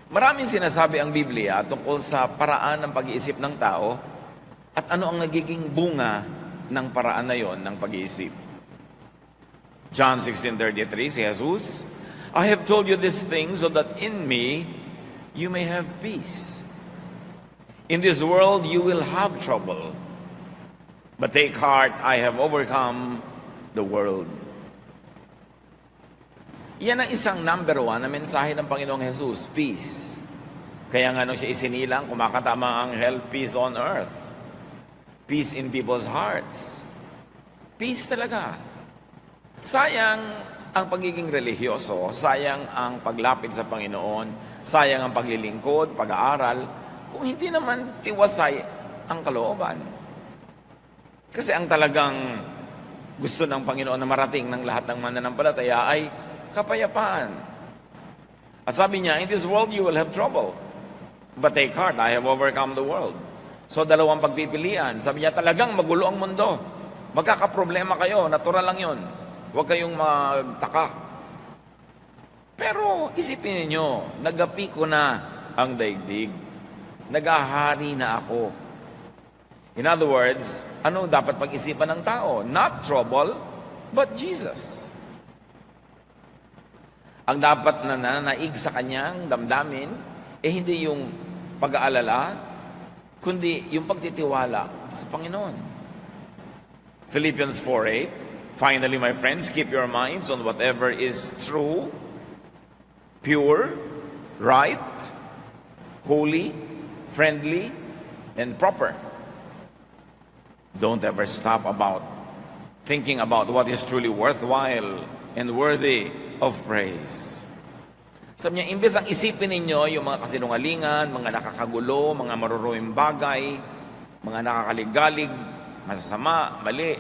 Maraming sinasabi ang Biblia tungkol sa paraan ng pag-iisip ng tao at ano ang nagiging bunga ng paraan na yon ng pag-iisip. John 16:33, si Jesus, I have told you these things so that in me you may have peace. In this world you will have trouble, but take heart, I have overcome the world. Yan ang isang number one na mensahe ng Panginoong Jesus, peace. Kaya nga nung siya isinilang, kumakatama ang anghel, peace on earth. Peace in people's hearts. Peace talaga. Sayang ang pagiging religyoso, sayang ang paglapit sa Panginoon, sayang ang paglilingkod, pag-aaral, kung hindi naman tiwasay ang kalooban. Kasi ang talagang gusto ng Panginoon na marating ng lahat ng mananampalataya ay kapayapaan. At sabi niya, in this world you will have trouble. But take heart, I have overcome the world. So dalawang pagpipilian. Sabi niya, talagang magulo ang mundo. Magkakaproblema kayo, natural lang yun. Huwag kayong magtaka. Pero isipin niyo, nagapi ko na ang daigdig. Nagahari na ako. In other words, ano dapat pag-isipan ng tao? Not trouble, but Jesus. Ang dapat na nanaig sa kanyang damdamin, hindi yung pag-aalala, kundi yung pagtitiwala sa Panginoon. Philippians 4:8, finally, my friends, keep your minds on whatever is true, pure, right, holy, friendly, and proper. Don't ever stop about thinking about what is truly worthwhile and worthy of praise. Sabi niya, imbes ang isipin ninyo yung mga kasinungalingan, mga nakakagulo, mga maruruing bagay, mga nakakaligalig, masasama, mali.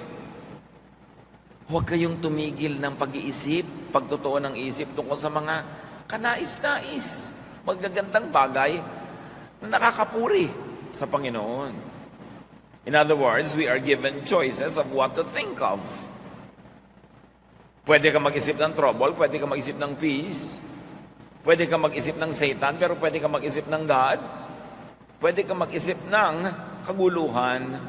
Huwag kayong tumigil ng pag-iisip, pagtotoo ng isip tungkol sa mga kanais-nais, magagandang bagay na nakakapuri sa Panginoon. In other words, we are given choices of what to think of. Pwede ka mag-isip ng trouble, pwede ka mag-isip ng peace, pwede ka mag-isip ng Satan, pero pwede ka mag-isip ng God, pwede ka mag-isip ng kaguluhan,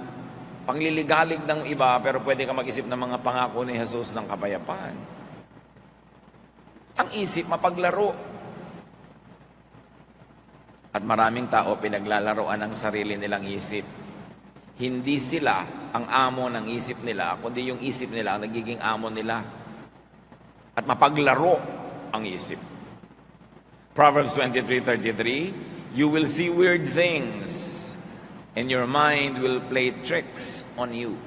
pangliligalig ng iba, pero pwede ka mag-isip ng mga pangako ni Jesus ng kapayapaan. Ang isip, mapaglaro. At maraming tao pinaglalaroan ng sarili nilang isip. Hindi sila ang amo ng isip nila, kundi yung isip nila ang nagiging amo nila. At mapaglaro ang isip. Proverbs 23:33, you will see weird things, and your mind will play tricks on you.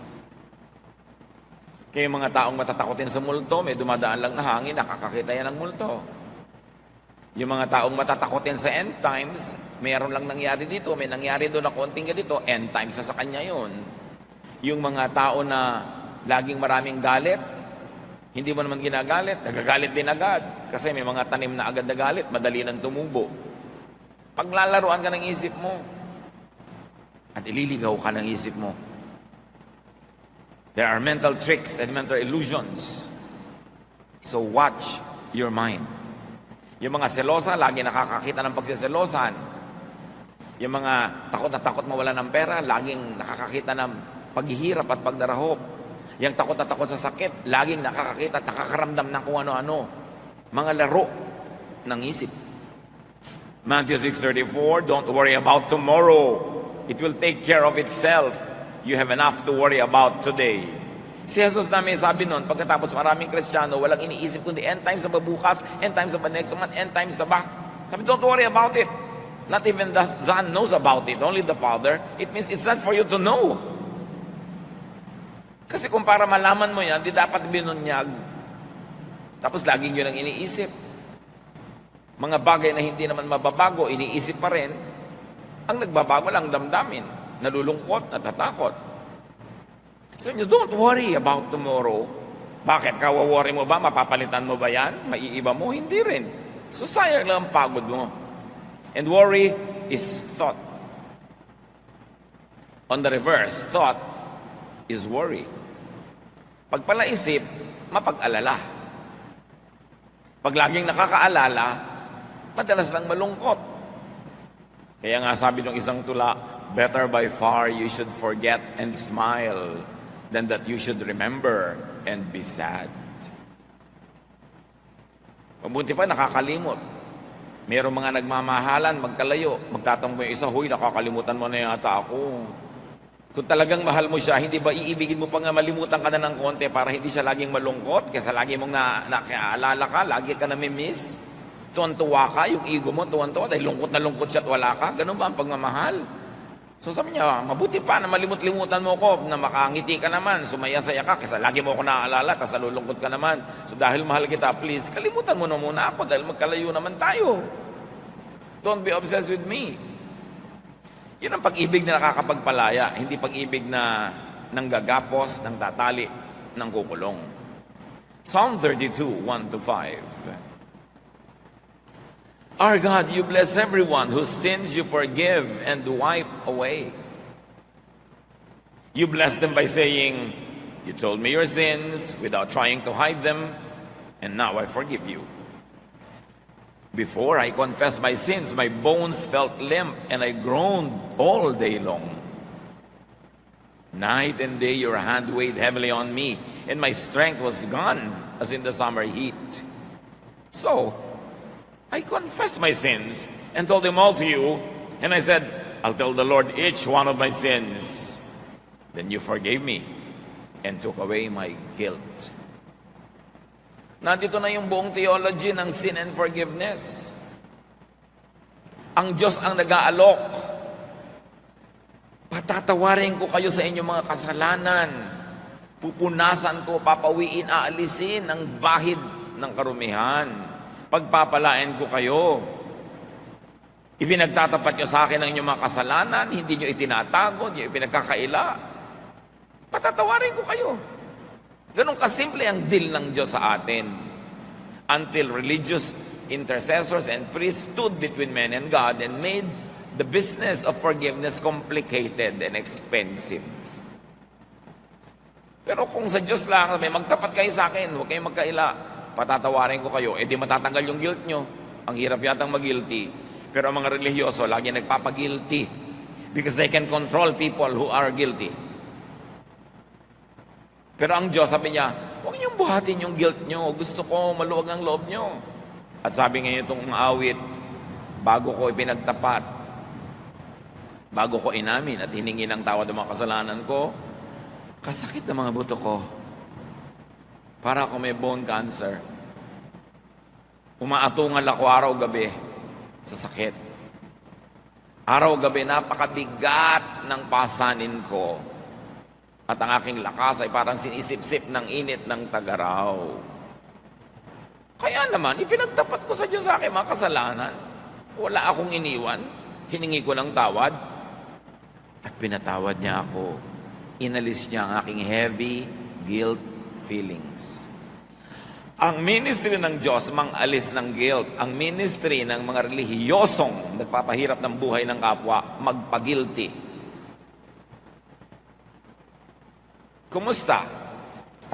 Kaya yung mga taong matatakotin sa multo, may dumadaan lang na hangin, nakakakita yan ng multo. Yung mga taong matatakotin sa end times, mayroon lang nangyari dito, may nangyari doon na konting ganito, end times na sa kanya yun. Yung mga tao na laging maraming galit, hindi mo naman ginagalit, nagagalit din agad. Kasi may mga tanim na agad na galit, madali nang tumubo. Paglalaruan ka ng isip mo, at ililigaw ka ng isip mo. There are mental tricks and mental illusions. So watch your mind. Yung mga selosa, lagi nakakakita ng pagsiselosan. Yung mga takot na takot mawala ng pera, laging nakakakita ng paghihirap at pagdarahop. Yung takot na takot sa sakit, laging nakakakita at nakakaramdam ng kung ano-ano. Mga laro ng isip. Matthew 6:34, don't worry about tomorrow. It will take care of itself. You have enough to worry about today. Si Jesus namin sabi nun, pagkatapos maraming Kristiyano, walang iniisip kundi end times sa bukas, end times sa next month, end times sa back. Sabi, don't worry about it. Not even the Son knows about it, only the Father. It means it's not for you to know. Kasi kung para malaman mo yan, di dapat binunyag. Tapos laging yun ang iniisip. Mga bagay na hindi naman mababago, iniisip pa rin. Ang nagbabago lang damdamin, nalulungkot, natatakot. So don't worry about tomorrow. Bakit? Kawaworry mo ba? Mapapalitan mo ba yan? Maiiba mo? Hindi rin. So sayang lang ang pagod mo. And worry is thought. On the reverse, thought is worry. Pag palaisip, mapag-alala. Pag laging nakakaalala, madalas lang malungkot. Kaya nga sabi ng isang tula, better by far you should forget and smile than that you should remember and be sad. Mabuti pa, nakakalimot. Merong mga nagmamahalan, magkalayo. Magtatanong mo yung isa, huy, nakakalimutan mo na yata ako. Kung talagang mahal mo siya, hindi ba iibigin mo pa nga malimutan ka na ng konti para hindi siya laging malungkot? Kaysa lagi mong nakaalala ka, lagi ka namimiss. Tuwan-tuwa ka, yung ego mo, tuwan-tuwa, dahil lungkot na lungkot siya at wala ka. Ganun ba ang pagmamahal? So sabi niya, mabuti pa na malimut-limutan mo ko, na makangiti ka naman, sumaya-saya ka, kaysa lagi mo ako naaalala, tapos nalulungkot ka naman. So dahil mahal kita, please, kalimutan mo na muna ako dahil magkalayo naman tayo. Don't be obsessed with me. Yun ang pag-ibig na nakakapagpalaya, hindi pag-ibig na nanggagapos, nang tatali, nang kukulong. Psalm 32, 1-5. Our God, you bless everyone whose sins you forgive and wipe away. You bless them by saying, you told me your sins without trying to hide them, and now I forgive you. Before I confessed my sins, my bones felt limp, and I groaned all day long. Night and day your hand weighed heavily on me, and my strength was gone as in the summer heat. So, I confessed my sins and told them all to you, and I said, I'll tell the Lord each one of my sins. Then you forgave me and took away my guilt. Nandito na yung buong theology ng sin and forgiveness. Ang Diyos ang nag-aalok. Patatawarin ko kayo sa inyong mga kasalanan. Pupunasan ko, papawiin, aalisin ang bahid ng karumihan. Pagpapalain ko kayo. Ipinagtatapat nyo sa akin ang inyong mga kasalanan, hindi nyo itinatago, hindi nyo ipinagkakaila. Patatawarin ko kayo. Ganun kasimple ang deal ng Diyos sa atin. Until religious intercessors and priests stood between men and God and made the business of forgiveness complicated and expensive. Pero kung sa Diyos lang, may magtapat kayo sa akin, huwag kayong magkaila. Patatawarin ko kayo, di matatanggal yung guilt nyo. Ang hirap yatang mag-guilty. Pero ang mga religyoso, lagi nagpapag-guilty. Because they can control people who are guilty. Pero ang Diyos, sabi niya, huwag niyong buhatin yung guilt nyo. Gusto ko maluwag ang loob nyo. At sabi ngayon itong awit, bago ko ipinagtapat, bago ko inamin at hiningi ng tawad ang mga kasalanan ko, kasakit ng mga buto ko. Para ako may bone cancer. Umaatungal ako araw-gabi sa sakit. Araw-gabi, napakabigat ng pasanin ko. At ang aking lakas ay parang sinisip-sip ng init ng tagaraw. Kaya naman, ipinagtapat ko sa Diyos sa aking mga kasalanan. Wala akong iniwan. Hiningi ko ng tawad. At pinatawad niya ako. Inalis niya ang aking heavy guilt feelings. Ang ministry ng Diyos mang-alis ng guilt. Ang ministry ng mga relihiyosong nagpapahirap ng buhay ng kapwa, magpagilty. Kumusta?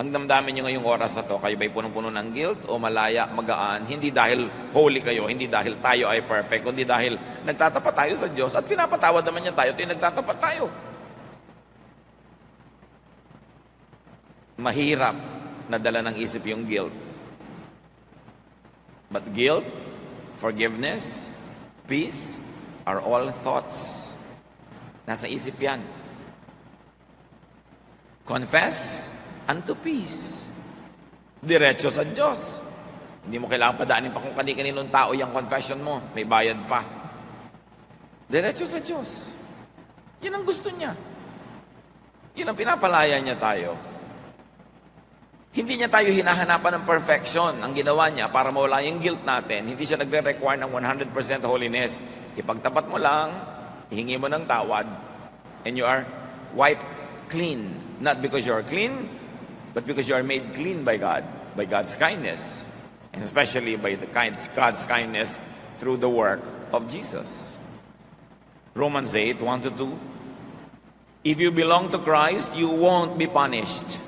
Ang damdamin nyo ngayong oras na to, kayo ba'y punong-puno ng guilt o malaya, magaan? Hindi dahil holy kayo, hindi dahil tayo ay perfect, kundi dahil nagtatapat tayo sa Diyos at pinapatawad naman niya tayo, nagtatapat tayo. Mahirap na dala ng isip yung guilt. But guilt, forgiveness, peace are all thoughts. Nasa isip yan. Confess unto peace. Diretso sa Diyos. Hindi mo kailangan padaanin pa kung kani-kaninong tao yung confession mo. May bayad pa. Diretso sa Diyos. Yan ang gusto niya. Yan ang pinapalaya niya tayo. Hindi niya tayo hinahanapan ng perfection. Ang ginawa niya para mawala yung guilt natin, hindi siya nagre-require ng 100% holiness. Ipagtapat mo lang, ihingi mo ng tawad, and you are wiped clean. Not because you are clean, but because you are made clean by God, by God's kindness, and especially by God's kindness through the work of Jesus. Romans 8, 1-2. If you belong to Christ, you won't be punished.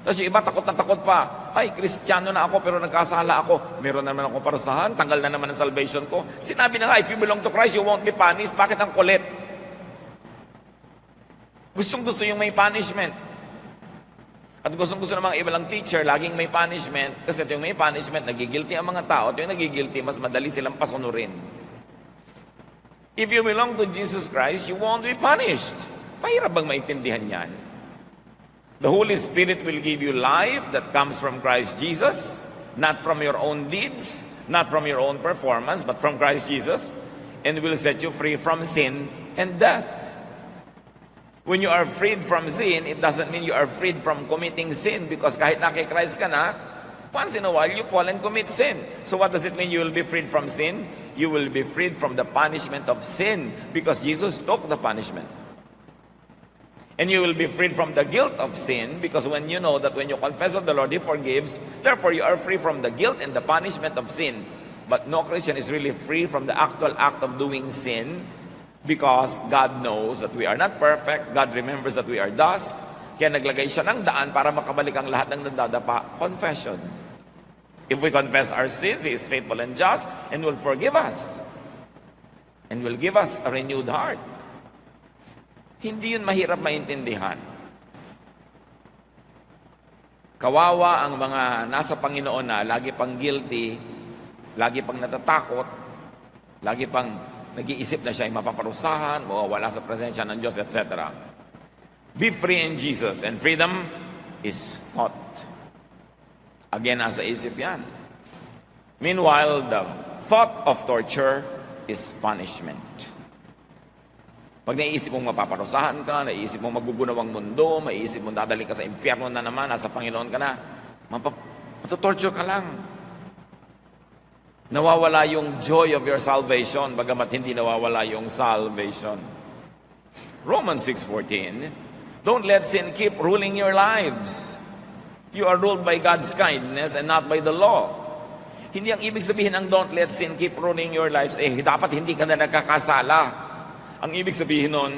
Tapos yung iba, takot na takot pa. Ay, Kristiyano na ako pero nagkasala ako. Meron naman akong parusahan, tanggal na naman ang salvation ko. Sinabi na nga, if you belong to Christ, you won't be punished. Bakit ang kulit? Gustong-gusto yung may punishment. At gustong-gusto ng mga ibalang teacher, laging may punishment. Kasi ito yung may punishment, nagigilty ang mga tao. Ito yung nagigilty, mas madali silang pasunurin. If you belong to Jesus Christ, you won't be punished. Mahirap bang maintindihan yan? The Holy Spirit will give you life that comes from Christ Jesus, not from your own deeds, not from your own performance, but from Christ Jesus, and will set you free from sin and death. When you are freed from sin, it doesn't mean you are freed from committing sin, because kahit na kay Christ ka na, once in a while you fall and commit sin. So what does it mean you will be freed from sin? You will be freed from the punishment of sin, because Jesus took the punishment. And you will be freed from the guilt of sin, because when you know that when you confess of the Lord, He forgives, therefore you are free from the guilt and the punishment of sin. But no Christian is really free from the actual act of doing sin, because God knows that we are not perfect. God remembers that we are dust. Kaya naglagay siya ng daan para makabalik ang lahat ng nadadapa. Confession. If we confess our sins, He is faithful and just and will forgive us. And will give us a renewed heart. Hindi yun mahirap maintindihan. Kawawa ang mga nasa Panginoon na lagi pang guilty, lagi pang natatakot, lagi pang nag-iisip na siya ay mapaparusahan, mawawala sa presensya ng Diyos, etc. Be free in Jesus, and freedom is thought. Again, nasa isip yan. Meanwhile, the thought of torture is punishment. Pag naiisip mong mapaparusahan ka, naiisip mong magugunaw ang mundo, maiisip mong dadali ka sa impyerno na naman, nasa Panginoon ka na, matutorture ka lang. Nawawala yung joy of your salvation, bagamat hindi nawawala yung salvation. Romans 6:14, don't let sin keep ruling your lives. You are ruled by God's kindness and not by the law. Hindi ang ibig sabihin ng don't let sin keep ruling your lives, dapat hindi ka na nagkakasala. Ang ibig sabihin nun,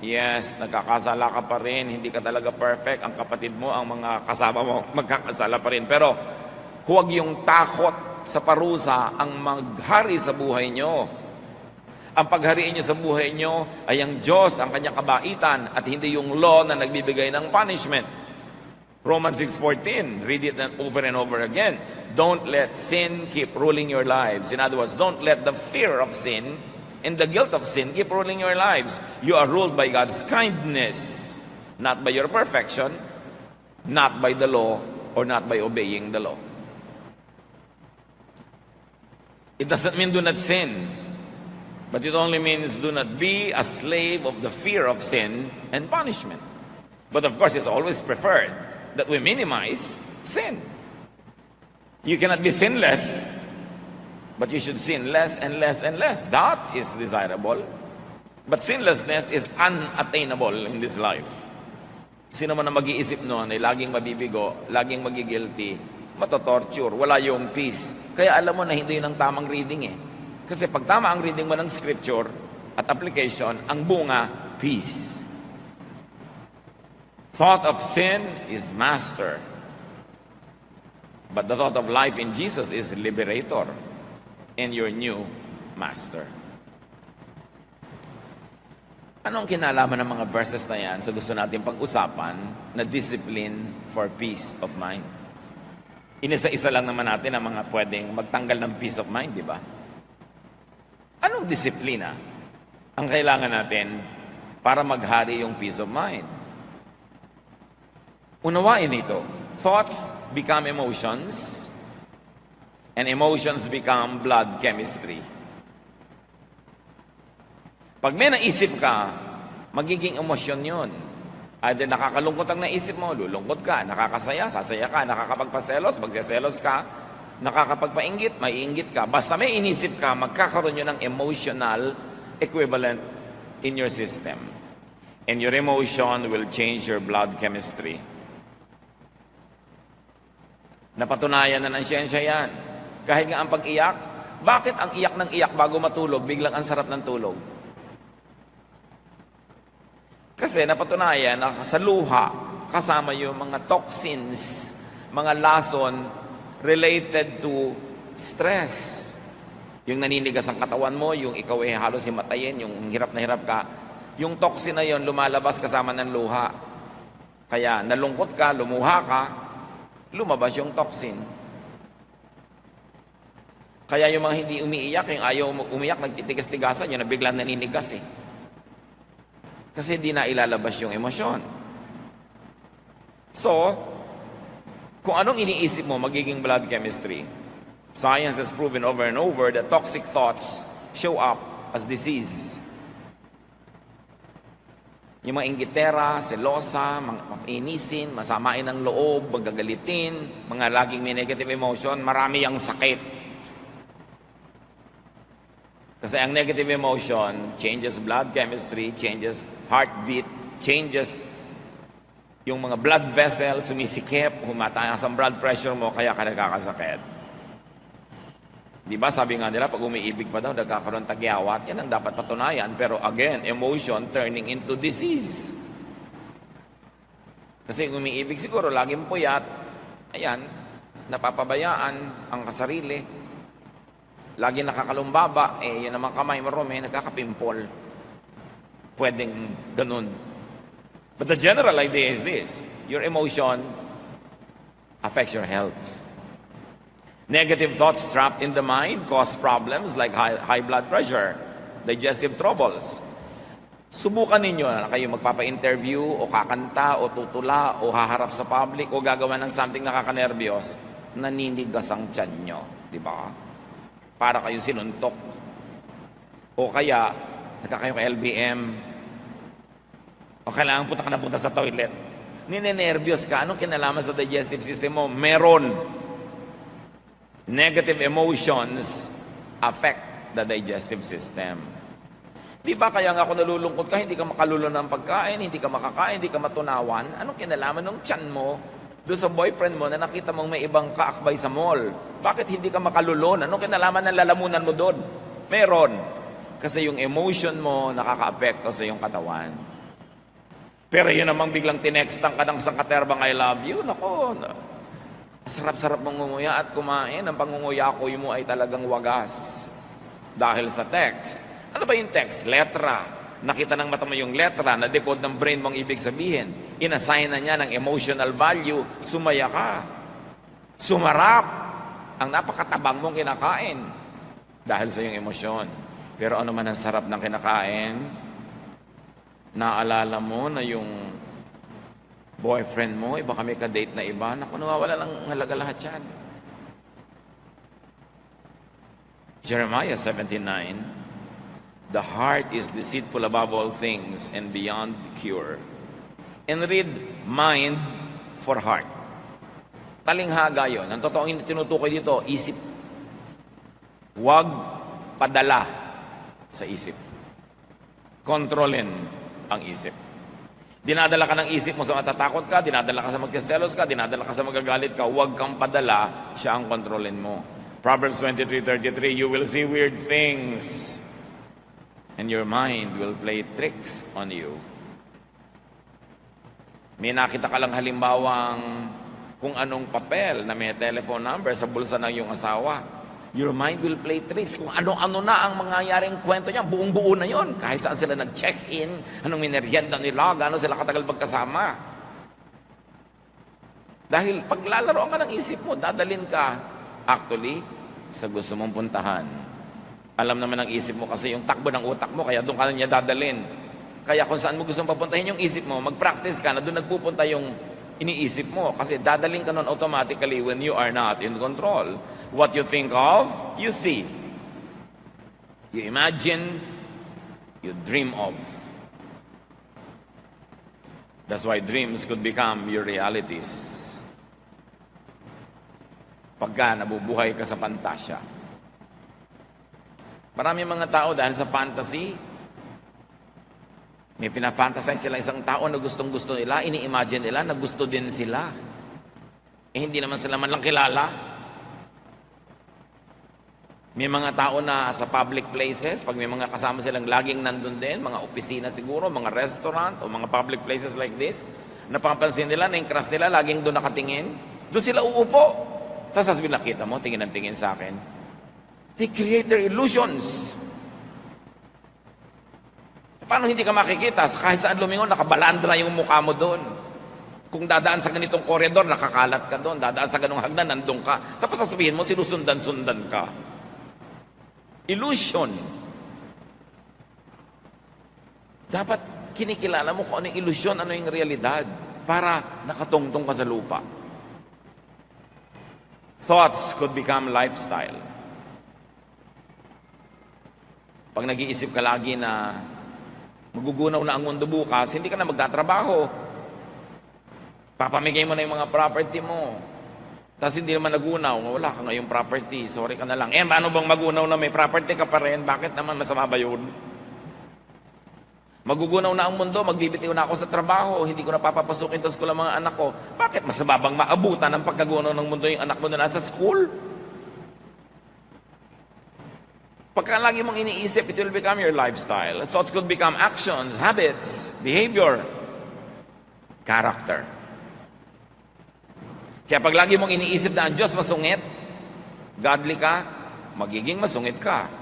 yes, nagkakasala ka pa rin, hindi ka talaga perfect, ang kapatid mo, ang mga kasama mo, magkakasala pa rin. Pero huwag yung takot sa parusa ang maghari sa buhay nyo. Ang paghariin nyo sa buhay nyo ay ang Diyos, ang kanyang kabaitan, at hindi yung law na nagbibigay ng punishment. Romans 6:14, read it over and over again. Don't let sin keep ruling your lives. In other words, don't let the fear of sin and the guilt of sin keep ruling your lives. You are ruled by God's kindness, not by your perfection, not by the law, or not by obeying the law. It doesn't mean do not sin, but it only means do not be a slave of the fear of sin and punishment. But of course, it's always preferred that we minimize sin. You cannot be sinless, but you should sin less and less and less. That is desirable. But sinlessness is unattainable in this life. Sino man na mag-iisip noon ay laging mabibigo, laging magigilty, matotorture, wala yung peace. Kaya alam mo na hindi yun ang tamang reading eh. Kasi pag tama ang reading mo ng scripture at application, ang bunga, peace. Thought of sin is master. But the thought of life in Jesus is liberator. And your new master. Anong kinalaman ng mga verses na yan sa gusto natin pag-usapan na discipline for peace of mind? Inisa-isa lang naman natin ang mga pwedeng magtanggal ng peace of mind, di ba? Anong disiplina ang kailangan natin para maghari yung peace of mind? Unawain ito. Thoughts become emotions, and emotions become blood chemistry. Pag may naisip ka, magiging emosyon yun. Either nakakalungkot ang naisip mo, lulungkot ka, nakakasaya, sasaya ka, nakakapagpaselos, magseselos ka, nakakapagpainggit, maiinggit ka. Basta may inisip ka, magkakaroon yun ng emotional equivalent in your system. And your emotion will change your blood chemistry. Napatunayan na ng siyensya yan. Kahit nga ang pag-iyak, bakit ang iyak ng iyak bago matulog, biglang ang sarap ng tulog? Kasi napatunayan na sa luha, kasama yung mga toxins, mga lason related to stress. Yung naninigas ang katawan mo, yung ikaw ay halos himatayin, yung hirap na hirap ka, yung toxin na yon lumalabas kasama ng luha. Kaya nalungkot ka, lumuha ka, lumabas yung toxin. Kaya yung mga hindi umiiyak, yung ayaw umiyak, nagtitigas-tigasan, yun na biglang naninigas eh. Kasi di na ilalabas yung emosyon. So, kung anong iniisip mo, magiging blood chemistry. Science has proven over and over that toxic thoughts show up as disease. Yung mga inggitera, selosa, mainisin, masamain ang loob, magagalitin, mga laging may negative emotion, marami ang sakit. Kasi ang negative emotion changes blood chemistry, changes heartbeat, changes yung mga blood vessel, sumisikip, humataas ang blood pressure mo, kaya ka nagkakasakit. Di ba sabi nga nila, pag umiibig pa daw, nagkakaroon tagyawat, yan ang dapat patunayan. Pero again, emotion turning into disease. Kasi umiibig siguro, laging puyat, ayan, napapabayaan ang kasarili. Lagi nakakalumbaba, yun naman kamay marumi, nagkakapimpol. Pwedeng ganun. But the general idea is this: your emotion affects your health. Negative thoughts trapped in the mind cause problems like high blood pressure, digestive troubles. Subukan ninyo na kayo magpapa-interview o kakanta o tutula o haharap sa public o gagawa ng something nakakanervyos, naninigas ang tiyan nyo, di ba? Para kayong sinuntok. O kaya, nagkakayo ka LBM, o kailangan punta sa toilet. Ninenervyos ka, anong kinalaman sa digestive system mo? Meron. Negative emotions affect the digestive system. Di ba kaya nga kung nalulungkot ka, hindi ka makalulo ng pagkain, hindi ka makakain, hindi ka matunawan, anong kinalaman ng tiyan mo doon sa boyfriend mo na nakita mong may ibang kaakbay sa mall? Bakit hindi ka makalulon? Anong kinalaman ng lalamunan mo doon? Meron. Kasi yung emotion mo nakaka-apekto sa iyong katawan. Pero yun namang biglang tinextan ka ng sangkaterbang I love you, nako, sarap-sarap mong nguya at kumain. Ang pangunguya ko mo ay talagang wagas. Dahil sa text. Ano ba yung text? Letra. Nakita ng mata mo yung letra, na-decode ng brain mong ibig sabihin. Inassign na niya ng emotional value, sumaya ka. Sumarap ang napakatabang mong kinakain dahil sa iyong emosyon. Pero ano man ang sarap ng kinakain, naalala mo na yung boyfriend mo, iba kami ka-date na iba, naku, nawawala lang halaga lahat yan. Jeremiah 17:9, the heart is deceitful above all things and beyond cure. And read mind for heart. Talinghaga yun. Ang totoong tinutukoy dito, isip. Huwag padala sa isip. Kontrolin ang isip. Dinadala ka ng isip mo sa matatakot ka, dinadala ka sa magsiselos ka, dinadala ka sa magagalit ka, huwag kang padala, siya ang kontrolin mo. Proverbs 23:33, you will see weird things and your mind will play tricks on you. May nakita ka lang halimbawang kung anong papel na may telephone number sa bulsa ng iyong asawa. Your mind will play tricks. Kung ano-ano na ang mangyayaring kwento niya, buong-buo na yon. Kahit saan sila nag-check-in, anong minerienda nila, gano'n sila katagal magkasama. Dahil paglalaroan ka ng isip mo, dadalin ka actually sa gusto mong puntahan. Alam naman ng isip mo kasi yung takbo ng utak mo, kaya doon ka na niya dadalin. Kaya kung saan mo gustong papuntahin yung isip mo, mag-practice ka na doon nagpupunta yung iniisip mo. Kasi dadalin ka nun automatically when you are not in control. What you think of, you see. You imagine, you dream of. That's why dreams could become your realities. Pagka nabubuhay ka sa pantasya. Marami mga tao dahil sa fantasy, may pinafantasize sila isang tao na gustong-gusto nila, ini-imagine nila na gusto din sila. Hindi naman sila man lang kilala. May mga tao na sa public places, pag may mga kasama silang laging nandun din, mga opisina siguro, mga restaurant, o mga public places like this, Napapansin nila na yung crush nila laging doon nakatingin. Doon sila uupo. Tapos sasabihin, nakita mo, tingin ang tingin sa akin. They create their illusions. Paano hindi ka makikita? Kahit saan lumingon, nakabalandra yung mukha mo doon. Kung dadaan sa ganitong koridor, nakakalat ka doon. Dadaan sa ganong hagdan, nandun ka. Tapos sasabihin mo, sinusundan-sundan ka. Illusion. Dapat kinikilala mo kung ano yung ilusyon, ano yung realidad, para nakatungtong ka sa lupa. Thoughts could become lifestyle. Pag nag-iisip ka lagi na magugunaw na ang mundo bukas, hindi ka na magtatrabaho. Papamigay mo na yung mga property mo. Tapos hindi naman nagunaw, wala ka ngayong property, sorry ka na lang. Paano bang magunaw na may property ka pa rin? Bakit naman masama ba yun? Magugunaw na ang mundo, magbibitiw na ako sa trabaho, hindi ko na papapasukin sa school ang mga anak ko. Bakit masama bang maabutan ng pagkagunaw ng mundo yung anak mo na nasa school? Pagka lagi mong iniisip, it will become your lifestyle. Thoughts could become actions, habits, behavior, character. Kaya pag lagi mong iniisip na ang Diyos masungit, godly ka, magiging masungit ka.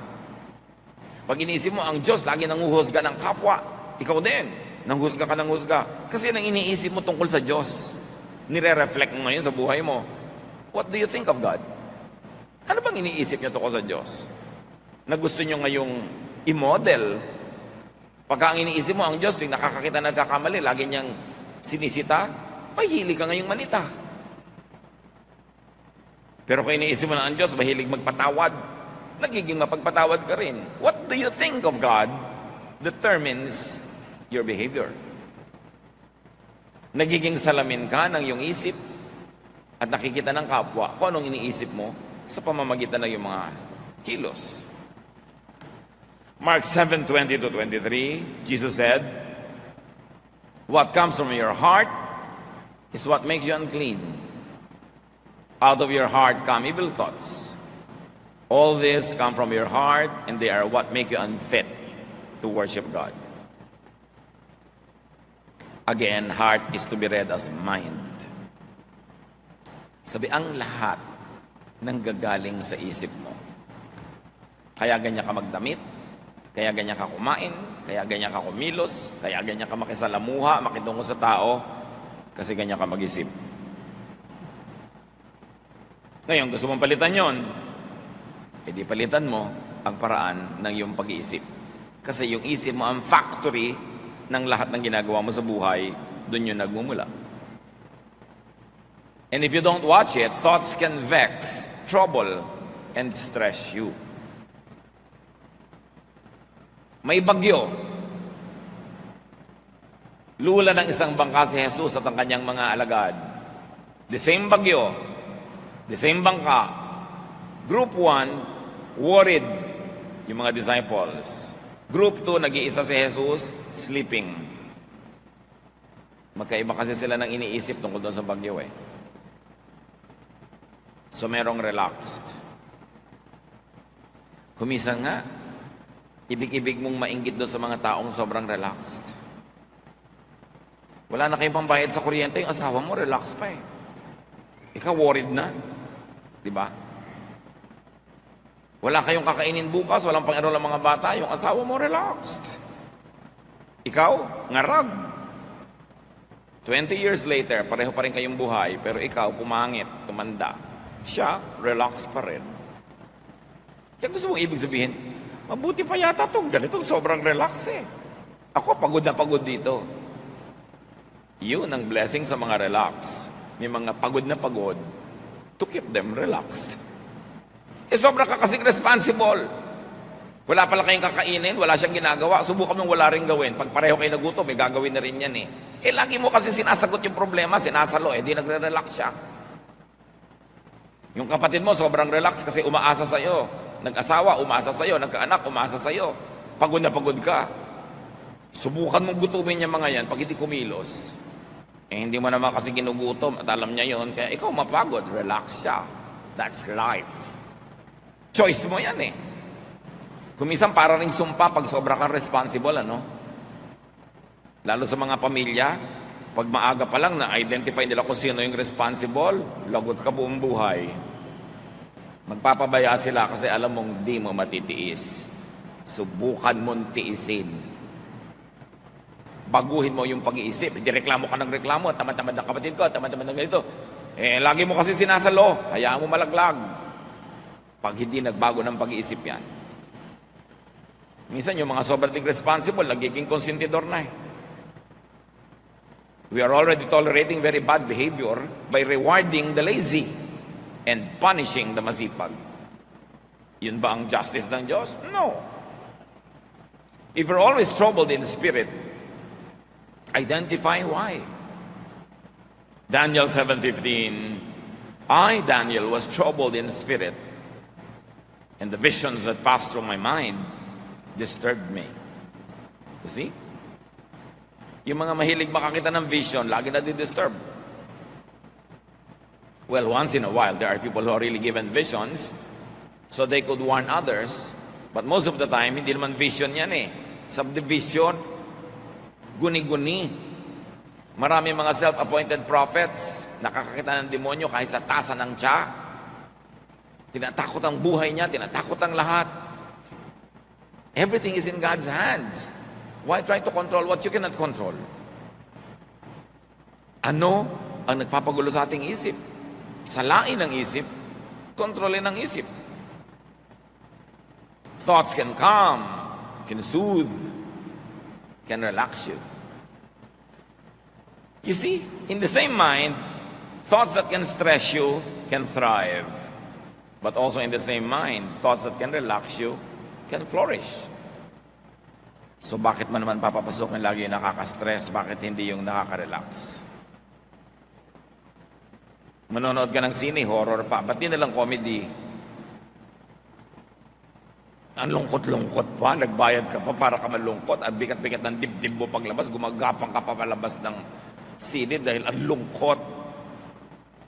Pag iniisip mo ang Diyos, lagi nanguhusga ng kapwa, ikaw din, nanghusga ka ng husga. Kasi nang iniisip mo tungkol sa Diyos, nire-reflect mo ngayon sa buhay mo. What do you think of God? Ano bang iniisip niyo tungkol sa Diyos? Na gusto niyo ngayong i-model? Pagka ang iniisip mo ang Diyos, tuwing nakakakita nagkakamali, lagi niyang sinisita, mahilig ka ngayong manita. Pero kung iniisip mo na ang Diyos, mahilig magpatawad, nagiging mapagpatawad ka rin. What do you think of God determines your behavior. Nagiging salamin ka ng iyong isip at nakikita ng kapwa kung anong iniisip mo sa pamamagitan ng iyong mga kilos. Mark 7:20-23, Jesus said, "What comes from your heart is what makes you unclean. Out of your heart come evil thoughts. All this come from your heart, and they are what make you unfit to worship God." Again, heart is to be read as mind. Sabi, ang lahat nanggagaling sa isip mo. Kaya ganyan ka magdamit, kaya ganyan ka kumain, kaya ganyan ka kumilos, kaya ganyan ka makisalamuha, makitungo sa tao, kasi ganyan ka mag-isip. Ngayon, gusto mong palitan yon, edi palitan mo ang paraan ng iyong pag-iisip. Kasi yung isip mo ang factory ng lahat ng ginagawa mo sa buhay, doon yun nagmumula. And if you don't watch it, thoughts can vex, trouble, and stress you. May bagyo. Lula ng isang bangka si Jesus at ang kanyang mga alagad. The same bagyo, the same bangka. Group 1, worried yung mga disciples. Group 2, nag-iisa si Jesus, sleeping. Magkaiba kasi sila ng iniisip tungkol doon sa bagyo eh. So merong relaxed. Kumisan nga, ibig-ibig mong mainggit doon sa mga taong sobrang relaxed. Wala na kayong pambayad sa kuryente, yung asawa mo relaxed pa eh. Ikaw worried na. Diba? Wala kayong kakainin bukas, walang pang-enroll ang mga bata, yung asawa mo relaxed. Ikaw, ngarag. 20 years later, pareho pa rin kayong buhay, pero ikaw, pumangit, tumanda. Siya, relaxed pa rin. Kaya gusto mong ibig sabihin, mabuti pa yata itong ganitong sobrang relax eh. Ako, pagod na pagod dito. Yun ang blessing sa mga relax. May mga pagod na pagod to keep them relaxed. Eh, sobra ka kasing responsible. Wala pala kayong kakainin, wala siyang ginagawa, subukan mong wala rin gawin. Pag pareho kayo nagutom, may gagawin na rin yan eh. Eh, lagi mo kasi sinasagot yung problema, sinasalo, eh, di nagre-relax siya. Yung kapatid mo, sobrang relax kasi umaasa sa'yo. Nag-asawa, umaasa sa'yo. Nagkaanak, umaasa sa'yo. Pagod na pagod ka. Subukan mong gutumin niya mga yan pag hindi kumilos. Eh, hindi mo naman kasi ginugutom at alam niya yon, kaya ikaw mapagod, relax siya. That's life. Choice mo yan eh. Kumisan para ring sumpa pag sobra kang responsible, ano? Lalo sa mga pamilya, Pag maaga pa lang na-identify nila kung sino yung responsible, lagot ka buong buhay. Magpapabaya sila kasi alam mong di mo matitiis. Subukan mong tiisin. Baguhin mo yung pag-iisip. Hindi reklamo ka ng reklamo. Tamad-tamad ng kapatid ko, tamad-tamad ng ganito. Lagi mo kasi sinasalo. Hayaan mo malaglag. Pag hindi nagbago ng pag-iisip yan. Minsan yung mga sobrang responsible, nagiging konsentidor na eh. We are already tolerating very bad behavior by rewarding the lazy and punishing the masipag. Yun ba ang justice ng Diyos? No. If you're always troubled in spirit, identify why. Daniel 7:15, I, Daniel, was troubled in spirit, and the visions that passed through my mind disturbed me. You see? Yung mga mahilig makakita ng vision, lagi na di-disturb. Well, once in a while, there are people who are really given visions so they could warn others. But most of the time, hindi naman vision yan eh. Subdivision, guni-guni. Marami mga self-appointed prophets, nakakakita ng demonyo kahit sa tasa ng tiya. Tinatakot ang buhay niya, tinatakot ang lahat. Everything is in God's hands. Why try to control what you cannot control? Ano ang nagpapagulo sa ating isip? Salain ang isip, kontrolin ang isip. Thoughts can calm, can soothe, can relax you. You see, in the same mind, thoughts that can stress you can thrive. But also in the same mind, thoughts that can relax you can flourish. So bakit man naman papapasok ng lagi yung nakaka-stress? Bakit hindi yung nakaka-relax? Manonood ka ng sine, horror pa. Ba't di nalang comedy? Ang lungkot-lungkot pa, nagbayad ka pa para ka malungkot. At bigat-bigat ng dibdib mo paglabas, gumagapang ka pa palabas ng sine dahil ang lungkot.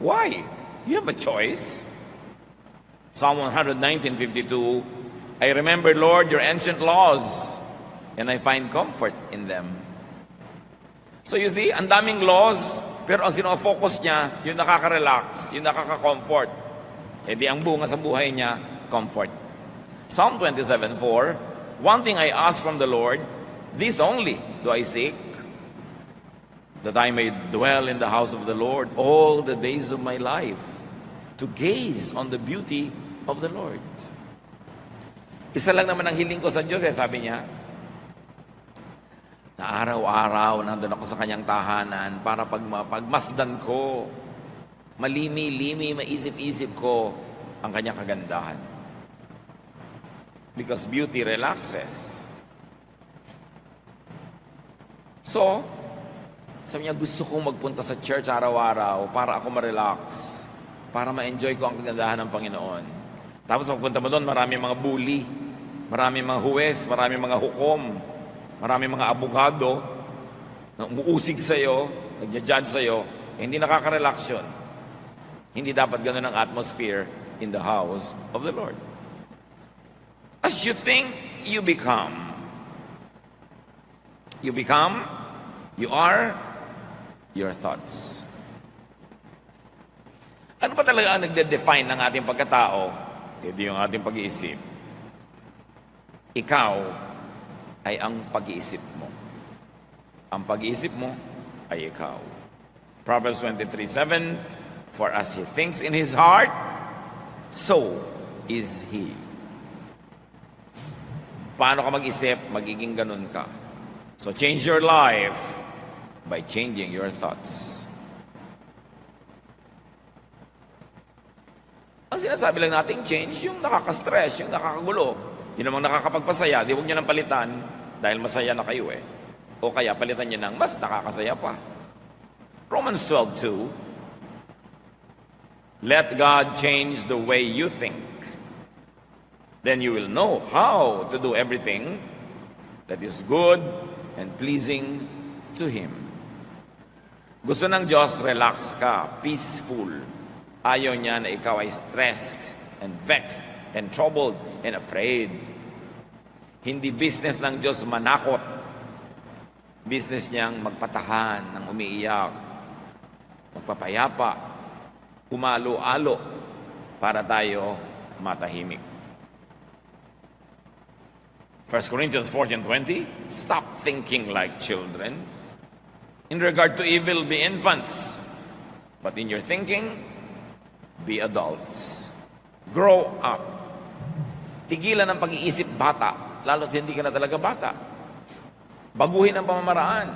Why? You have a choice. Psalm 119:52, I remember, Lord, your ancient laws, and I find comfort in them. So you see, ang daming laws, pero ang sinofocus niya, yung nakaka-relax, yung nakaka-comfort. E di ang bunga sa buhay niya, comfort. Psalm 27:4, one thing I ask from the Lord, this only do I seek, that I may dwell in the house of the Lord all the days of my life, to gaze on the beauty of the Lord. Isa lang naman ang hiling ko sa Diyos, sabi niya, na araw-araw nandun ako sa kanyang tahanan para pagmasdan ko, malimi-limi, maisip-isip ko ang kanyang kagandahan. Because beauty relaxes. So, sabi niya, gusto kong magpunta sa church araw-araw para ako ma-relax, para ma-enjoy ko ang kagandahan ng Panginoon. Tapos magpunta mo doon, marami mga bully, marami mga huwes, marami mga hukom, marami mga abogado na umuusig sa'yo, nagja-judge sa'yo, hindi nakaka-relax yun. Hindi dapat ganun ang atmosphere in the house of the Lord. As you think, you become. You become, you are your thoughts. Ano ba talaga ang nagde-define ng ating pagkatao? Hindi yung ating pag-iisip. Ikaw ay ang pag-iisip mo. Ang pag-iisip mo ay ikaw. Proverbs 23:7, for as he thinks in his heart, so is he. Paano ka mag-isip, magiging ganun ka. So change your life by changing your thoughts. Ang sinasabi lang natin, change yung nakaka-stress, yung nakakagulo. Yun namang nakakapagpasaya, di huwag niyo nang palitan dahil masaya na kayo eh. O kaya palitan niyo ng mas nakakasaya pa. Romans 12:2, let God change the way you think. Then you will know how to do everything that is good and pleasing to Him. Gusto ng Diyos, relax ka, peaceful. Ayaw niya na ikaw ay stressed and vexed and troubled and afraid. Hindi business ng Diyos manakot. Business niyang magpatahan ng umiiyak, magpapayapa, umalo-alo para tayo matahimik. 1 Corinthians 14:20, stop thinking like children. In regard to evil, be infants. But in your thinking, be adults. Grow up. Tigilan ang pag-iisip bata, lalo't hindi ka na talaga bata. Baguhin ang pamamaraan.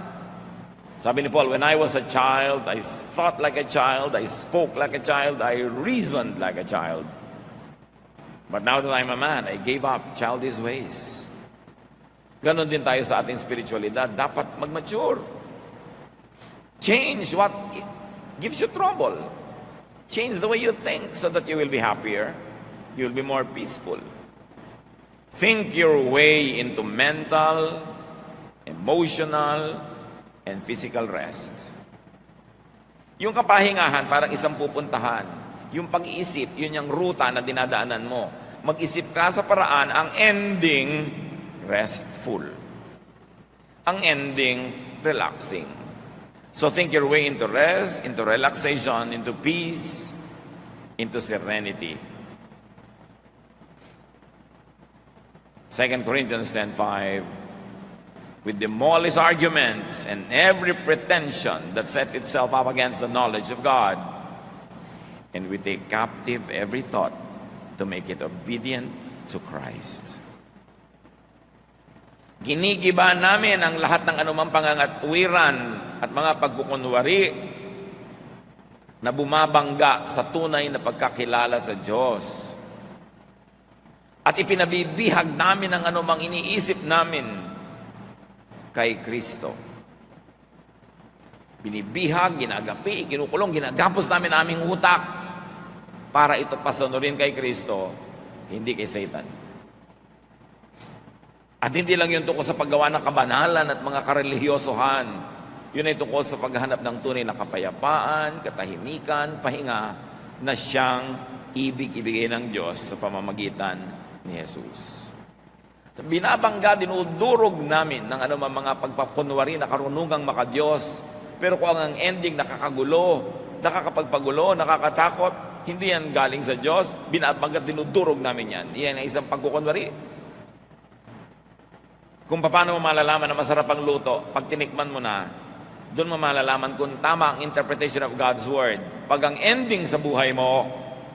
Sabi ni Paul, when I was a child, I thought like a child, I spoke like a child, I reasoned like a child. But now that I'm a man, I gave up childish ways. Ganon din tayo sa ating spiritualidad. Dapat mag-mature. Change what gives you trouble. Change the way you think so that you will be happier. You will be more peaceful. Think your way into mental, emotional, and physical rest. Yung kapahingahan, parang isang pupuntahan. Yung pag-iisip, yun yung ruta na dinadaanan mo. Mag-isip ka sa paraan, ang ending, restful. Ang ending, relaxing. So think your way into rest, into relaxation, into peace, into serenity. 2 Corinthians 10:5, we demolish arguments and every pretension that sets itself up against the knowledge of God, and we take captive every thought to make it obedient to Christ. Ginigiba namin ang lahat ng anumang pangangatwiran at mga pagkukunwari na bumabangga sa tunay na pagkakilala sa Diyos. At ipinabibihag namin ang anumang iniisip namin kay Kristo. Binibihag, ginagapi, ginukulong, ginagapos namin aming utak para ito pasunurin kay Kristo, hindi kay Satan. At hindi lang yun tungkol sa paggawa ng kabanalan at mga karelihiyosohan. Yun ay tungkol sa paghanap ng tunay na kapayapaan, katahimikan, pahinga na siyang ibig-ibigay ng Diyos sa pamamagitan ni Jesus. So, binabangga, dinudurog namin ng anumang mga pagpapunwari na karunungang makadiyos. Pero kung ang ending nakakagulo, nakakapagpagulo, nakakatakot, hindi yan galing sa Diyos, binabangga, dinudurog namin yan. Iyan ay isang pagkukunwari. Kung paano mo malalaman na masarap ang luto, pag tinikman mo na, doon mo malalaman kung tama ang interpretation of God's Word. Pag ang ending sa buhay mo,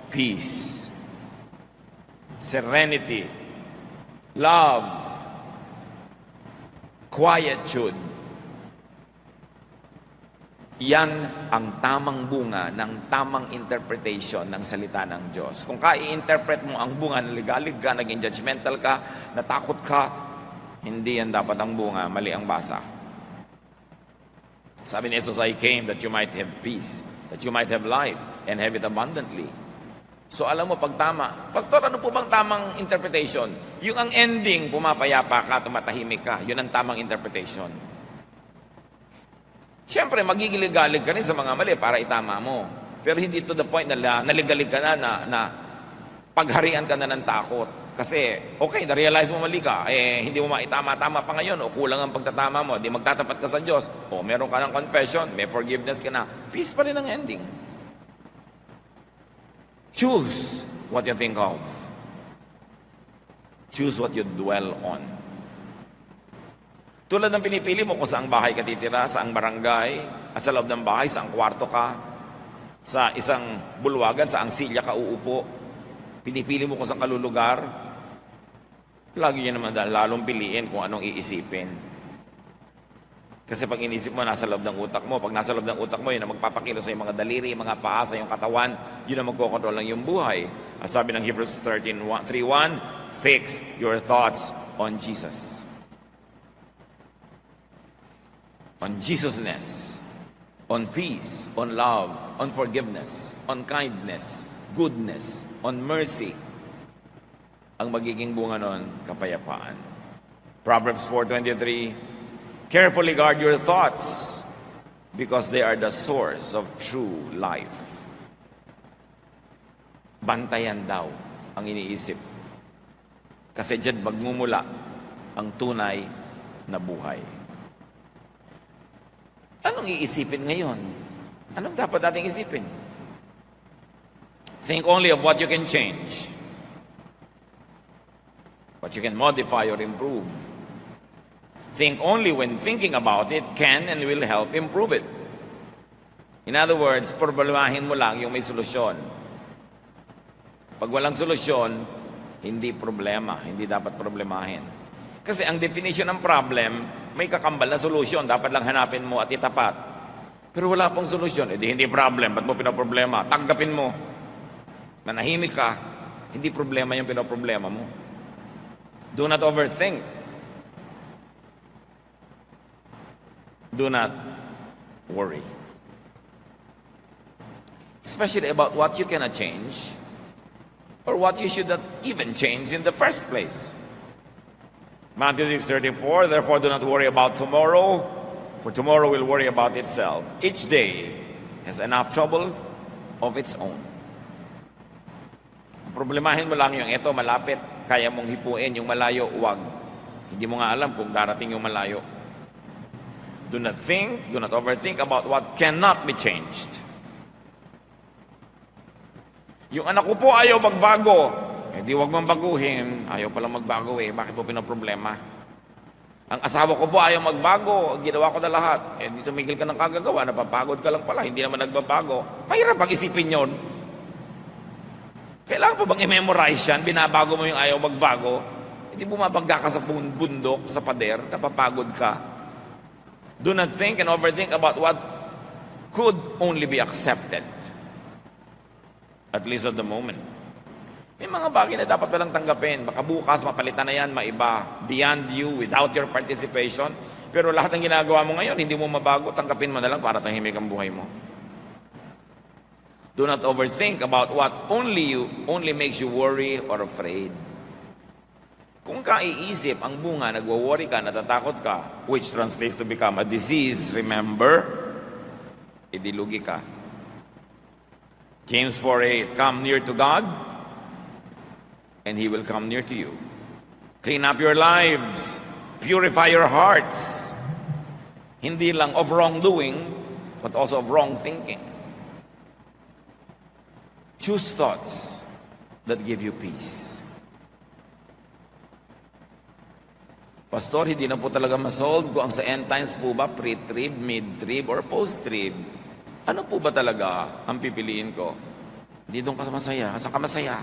peace, serenity, love, quietude. Yan ang tamang bunga ng tamang interpretation ng salita ng Diyos. Kung i-interpret mo ang bunga na ligalig ka, naging judgmental ka, natakot ka, hindi yan dapat ang bunga, mali ang basa. Sabi ni Jesus, I came that you might have peace, that you might have life, and have it abundantly. So alam mo, pag tama, Pastor, ano po bang tamang interpretation? Yung ang ending, pumapayapa ka, tumatahimik ka, yun ang tamang interpretation. Siyempre, magigilig-galig ka rin sa mga mali para itama mo. Pero hindi to the point na naligalig ka na pagharian ka na ng takot. Kasi, okay, na-realize mo mali ka, hindi mo maitama-tama pa ngayon, o kulang ang pagtatama mo, di magtatapat ka sa Diyos, o meron ka ng confession, may forgiveness ka na, peace pa rin ang ending. Choose what you think of. Choose what you dwell on. Tulad ng pinipili mo kung saang bahay ka titira, saang barangay, at sa loob ng bahay, saang kwarto ka, sa isang bulwagan, saang silya ka uupo, pinipili mo kung saan kalulugar, lagi niya naman lalong piliin kung anong iisipin. Kasi pag inisip mo, nasa loob ng utak mo. Pag nasa loob ng utak mo, yun ang magpapakilo sa yung mga daliri, mga paa, sa yung katawan, yun ang magkokontrol ng yung buhay. At sabi ng Hebrews 3:1, fix your thoughts on Jesus. On Jesusness, on peace, on love, on forgiveness, on kindness, goodness, on mercy. Ang magiging bunga nun, kapayapaan. Proverbs 4:23, carefully guard your thoughts because they are the source of true life. Bantayan daw ang iniisip. Kasi dyan magmumula ang tunay na buhay. Anong iisipin ngayon? Anong dapat nating isipin? Think only of what you can change, what you can modify or improve. Think only when thinking about it can and will help improve it. In other words, problemahin mo lang yung may solusyon. Pag walang solusyon, hindi problema, hindi dapat problemahin. Kasi ang definition ng problem, may kakambal na solusyon, dapat lang hanapin mo at itapat. Pero wala pong solusyon, edi hindi problem, ba't mo pinaproblema? Tanggapin mo. Manahimik ka, hindi problema yung pinaproblema mo. Do not overthink. Do not worry. Especially about what you cannot change or what you should not even change in the first place. Matthew 6:34, therefore do not worry about tomorrow, for tomorrow will worry about itself. Each day has enough trouble of its own. Problemahin mo lang yung ito, malapit, kaya mong hipuin, yung malayo, huwag. Hindi mo nga alam kung darating yung malayo. Do not think, do not overthink about what cannot be changed. Yung anak ko po ayaw magbago. Eh di wag mong baguhin. Ayaw palang magbago eh. Bakit po pinaproblema? Ang asawa ko po ayaw magbago. Ginawa ko na lahat. Eh di tumigil ka ng kagagawa. Napapagod ka lang pala. Hindi naman nagbabago. Mahirap pag-isipin yun. Kailangan po bang i-memorize yan? Binabago mo yung ayaw magbago. Hindi bumabangga ka sa bundok, sa pader. Napapagod ka. Do not think and overthink about what could only be accepted. At least at the moment. May mga bagay na dapat walang tanggapin. Baka bukas, mapalitan na yan, maiba. Beyond you, without your participation. Pero lahat ng ginagawa mo ngayon, hindi mo mabago, tanggapin mo na lang para tahimik ang buhay mo. Do not overthink about what only makes you worry or afraid. Kung kaiisip ang bunga, nagwo-worry ka, natatakot ka, which translates to become a disease, remember, idilugi ka. James 4:8, come near to God, and He will come near to you. Clean up your lives, purify your hearts, hindi lang of wrongdoing, but also of wrong thinking. Choose thoughts that give you peace. Pastor, hindi na po talaga masolve kung ang sa end times po ba pre-trib, mid-trib, or post-trib. Ano po ba talaga ang pipiliin ko? Hindi doon ka masaya. Saan ka masaya?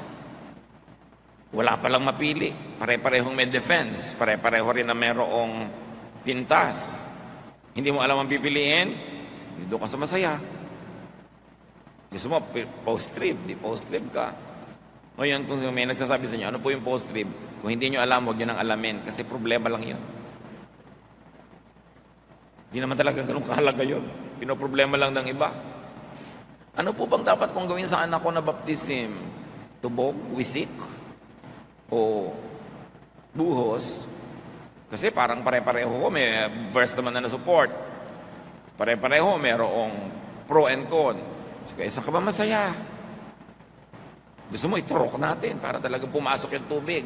Wala palang mapili. Pare-parehong may defense. Pare-pareho rin na merong pintas. Hindi mo alam ang pipiliin? Hindi doon ka masaya. Gusto mo post-trib, di post-trib ka. Ngayon, kung may nagsasabi sa inyo, ano po yung post-trib? Kung hindi nyo alam, huwag nyo nang alamin. Kasi problema lang yun. Hindi naman talaga ganun kahalaga yun. Pinoproblema lang ng iba. Ano po bang dapat kong gawin sa anak ko na baptism? Tubog, wisik, o buhos? Kasi parang pare-pareho ko. May verse naman na support. Pare-pareho, mayroong pro and con. Kaya saan ka ba masaya? Gusto mo iturok natin para talagang pumasok yung tubig.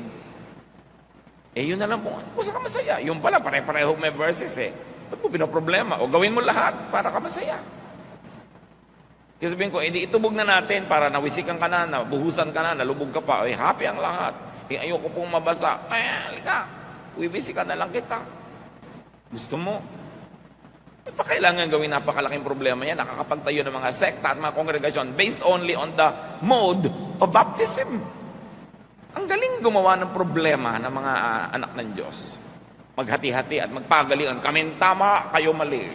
Eh yun na lang po. Kung saan ka masaya? Yung pala, pare-pareho may verses eh. Ba't mo pinaproblema? O gawin mo lahat para ka masaya. Kasi sabihin ko, hindi itubog na natin para nawisikan ka na, nabuhusan ka na, nalubog ka pa. Eh, happy ang lahat. Eh, ayoko pong mabasa. Ay, halika. Wiwisikan na lang kita. Gusto mo? Eh, pa kailangan gawin napakalaking problema yan? Nakakapagtayo ng mga sekta at mga kongregasyon based only on the mode of baptism. Ang galing gumawa ng problema ng mga anak ng Diyos. Maghati-hati at magpagalingan. Kami tama, kayo mali.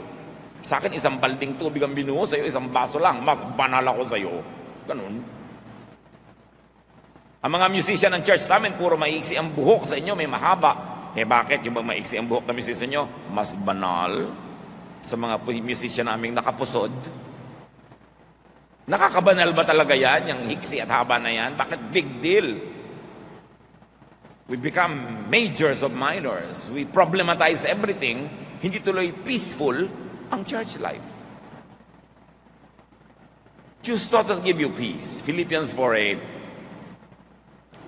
Sa akin, isang balding tubig ang binuho sa'yo, isang baso lang. Mas banal ako sa'yo. Ganun. Ang mga musician ng church namin, puro maiksi ang buhok. Sa inyo, may mahaba. Eh bakit? Yung maiksi ang buhok na musician nyo, mas banal sa mga musician naming nakapusod. Nakakabanal ba talaga yan? Yung hiksi at haba na yan? Bakit big deal? We become majors of minors. We problematize everything. Hindi tuloy peaceful ang church life. Choose thoughts that give you peace. Philippians 4:8.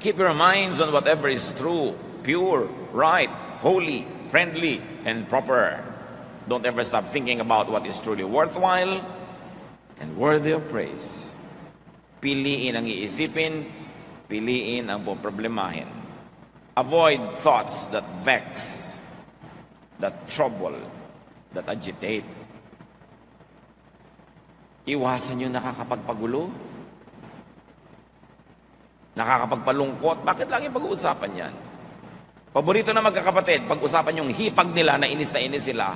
Keep your minds on whatever is true, pure, right, holy, friendly, and proper. Don't ever stop thinking about what is truly worthwhile and worthy of praise. Piliin ang iisipin, piliin ang poproblemahin. Avoid thoughts that vex, that trouble, that agitate. Iwasan yung nakakapagpagulo, nakakapagpalungkot. Bakit lagi pag-uusapan yan? Paborito na magkakapatid, pag-usapan yung hipag nila na inis sila.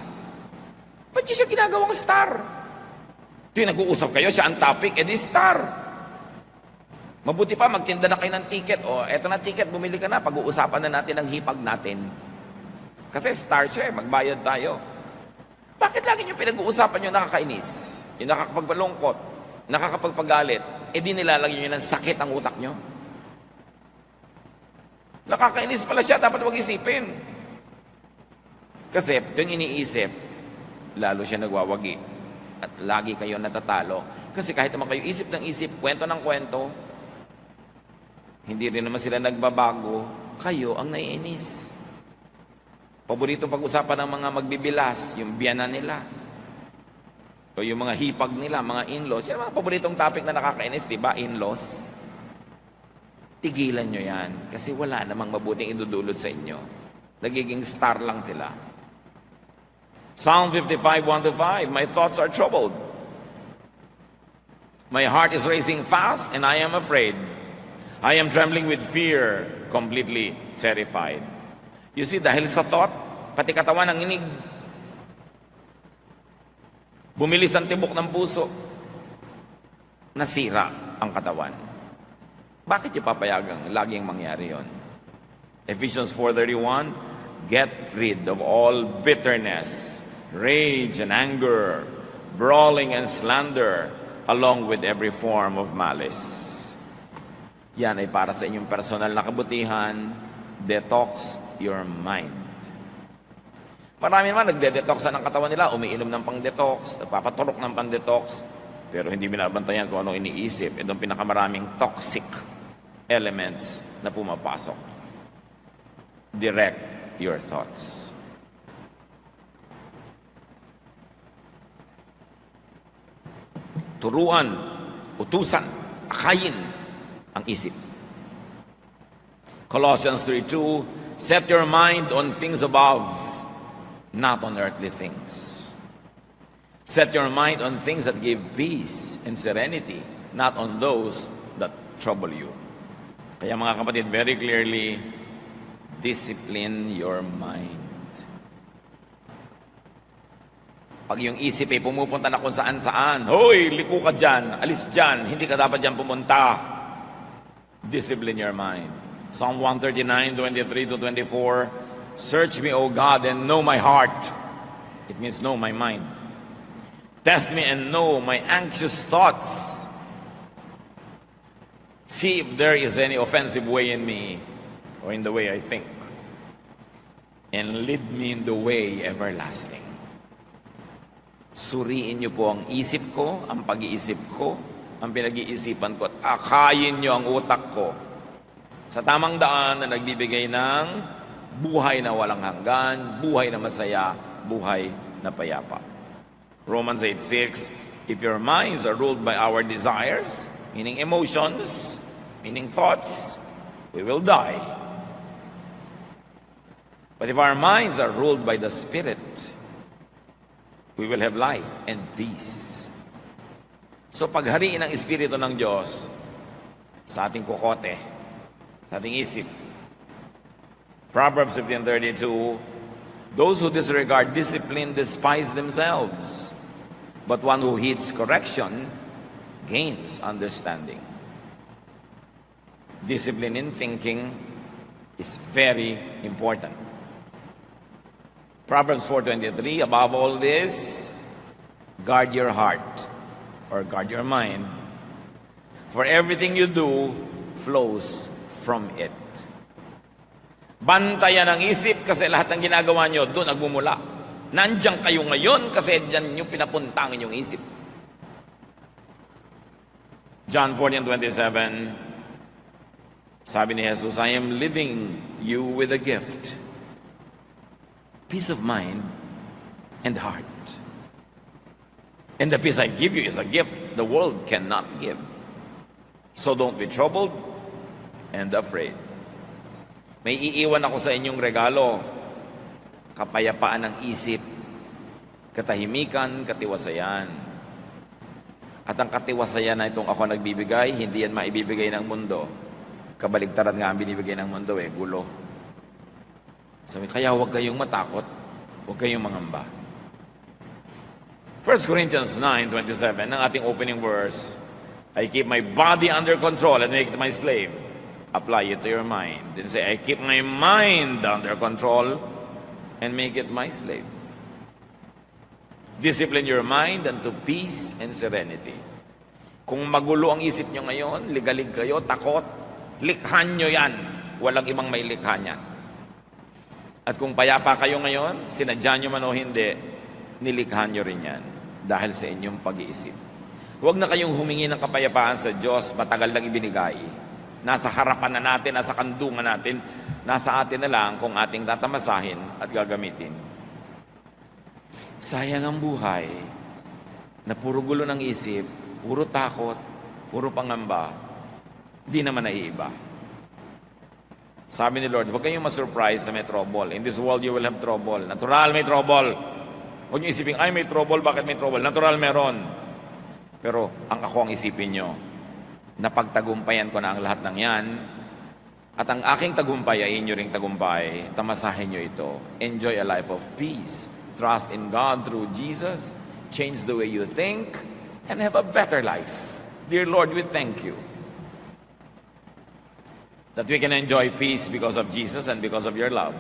Ba't niyo siya ginagawang star? Ito yung nag-uusap kayo, siya ang topic, edi star. Mabuti pa, magtinda na kayo ng ticket. O, eto na ticket, bumili ka na. Pag-uusapan na natin ang hipag natin. Kasi star siya, magbayad tayo. Bakit lagi niyo pinag-uusapan yung nakakainis? Yung nakakapagpalungkot, nakakapagpagalit, edi nilalagyan niyo ng sakit ang utak niyo? Nakakainis pala siya, dapat wag isipin. Kasi yung iniisip, lalo siya nagwawagi. At lagi kayo natatalo. Kasi kahit naman kayo isip ng isip, kwento ng kwento, hindi rin naman sila nagbabago, kayo ang naiinis. Paboritong pag-usapan ng mga magbibilas, yung biyana nila. O yung mga hipag nila, mga in-laws. Yan ang mga paboritong topic na nakakainis, di ba? In-laws. Tigilan nyo yan. Kasi wala namang mabuting idudulot sa inyo. Nagiging star lang sila. Psalm 55:1-5, my thoughts are troubled. My heart is racing fast and I am afraid. I am trembling with fear, completely terrified. You see, dahil sa thought, pati katawan ang inig. Bumilis ang tibok ng puso. Nasira ang katawan. Bakit yung papayagang laging mangyari yon? Ephesians 4:31, get rid of all bitterness, rage and anger, brawling and slander, along with every form of malice. Yan ay para sa inyong personal na kabutihan. Detox your mind. Marami naman nagde-detoxan ng katawan nila, umiinom ng pang-detox, nagpapaturok ng pang-detox, pero hindi binabantayan kung anong iniisip. Itong pinakamaraming toxic elements na pumapasok. Direct your thoughts. Turuan, utusan, akayin ang isip. Colossians 3:2, set your mind on things above, not on earthly things. Set your mind on things that give peace and serenity, not on those that trouble you. Kaya mga kapatid, very clearly, discipline your mind. Pag yung isip ay pumupunta na kung saan-saan, hoy, liko ka dyan, alis dyan, hindi ka dapat dyan pumunta. Discipline your mind. Psalm 139:23-24, search me, O God, and know my heart. It means know my mind. Test me and know my anxious thoughts. See if there is any offensive way in me or in the way I think. And lead me in the way everlasting. Suriin niyo po ang isip ko, ang pag-iisip ko, ang pinag-iisipan ko, at akayin niyo ang utak ko sa tamang daan na nagbibigay ng buhay na walang hanggan, buhay na masaya, buhay na payapa. Romans 8:6, if your minds are ruled by our desires, meaning emotions, meaning thoughts, we will die. But if our minds are ruled by the Spirit, we will have life and peace. So paghariin ang Espiritu ng Diyos sa ating kokote, sa ating isip. Proverbs 15:32, those who disregard discipline despise themselves, but one who heeds correction gains understanding. Discipline in thinking is very important. Proverbs 4:23, above all this, guard your heart or guard your mind, for everything you do flows from it. Bantayan ang isip kasi lahat ng ginagawa nyo doon nagmumula. Nandiyan kayo ngayon kasi diyan nyo pinapunta ang inyong isip. John 14:27, sabi ni Jesus, I am leaving you with a gift. Peace of mind, and heart. And the peace I give you is a gift the world cannot give. So don't be troubled and afraid. May iiwan ako sa inyong regalo, kapayapaan ng isip, katahimikan, katiwasayan. At ang katiwasayan na itong ako nagbibigay, hindi yan maibibigay ng mundo. Kabaligtaran nga ang binibigay ng mundo gulo. Sabi, kaya huwag kayong matakot, huwag kayong mangamba. 1 Corinthians 9:27, ang ating opening verse, I keep my body under control and make it my slave. Apply it to your mind. Then say, I keep my mind under control and make it my slave. Discipline your mind unto peace and serenity. Kung magulo ang isip nyo ngayon, ligalig kayo, takot, likhan nyo yan. Walang ibang may likha niyan. At kung payapa kayo ngayon, sinadya nyo man o hindi, nilikhan nyo rin yan dahil sa inyong pag-iisip. Huwag na kayong humingi ng kapayapaan sa Diyos, matagal lang ibinigay. Nasa harapan na natin, nasa kandungan natin, nasa atin na lang kung ating tatamasahin at gagamitin. Sayang ang buhay na puro gulo ng isip, puro takot, puro pangamba, di naman naiiba. Sabi ni Lord, huwag kayong masurprise na may trouble. In this world, you will have trouble. Natural, may trouble. Huwag niyo isipin, ay may trouble, bakit may trouble? Natural, meron. Pero ang ako ang isipin nyo, napagtagumpayan ko na ang lahat ng yan, at ang aking tagumpay ay inyo ring tagumpay, tamasahin nyo ito. Enjoy a life of peace. Trust in God through Jesus. Change the way you think, and have a better life. Dear Lord, we thank you that we can enjoy peace because of Jesus and because of your love.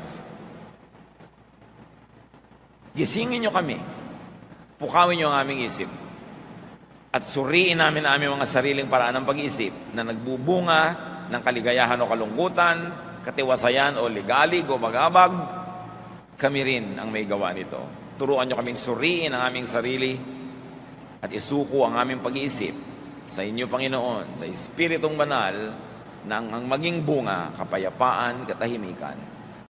Gisingin nyo kami. Pukawin nyo ang aming isip. At suriin namin ang aming mga sariling paraan ng pag-isip na nagbubunga ng kaligayahan o kalungkutan, katiwasayan o ligalig o bagabag. Kami rin ang may gawa nito. Turuan nyo kaming suriin ang aming sarili at isuko ang aming pag-iisip sa inyo, Panginoon, sa Espiritong Banal, nang ang maging bunga, kapayapaan, katahimikan,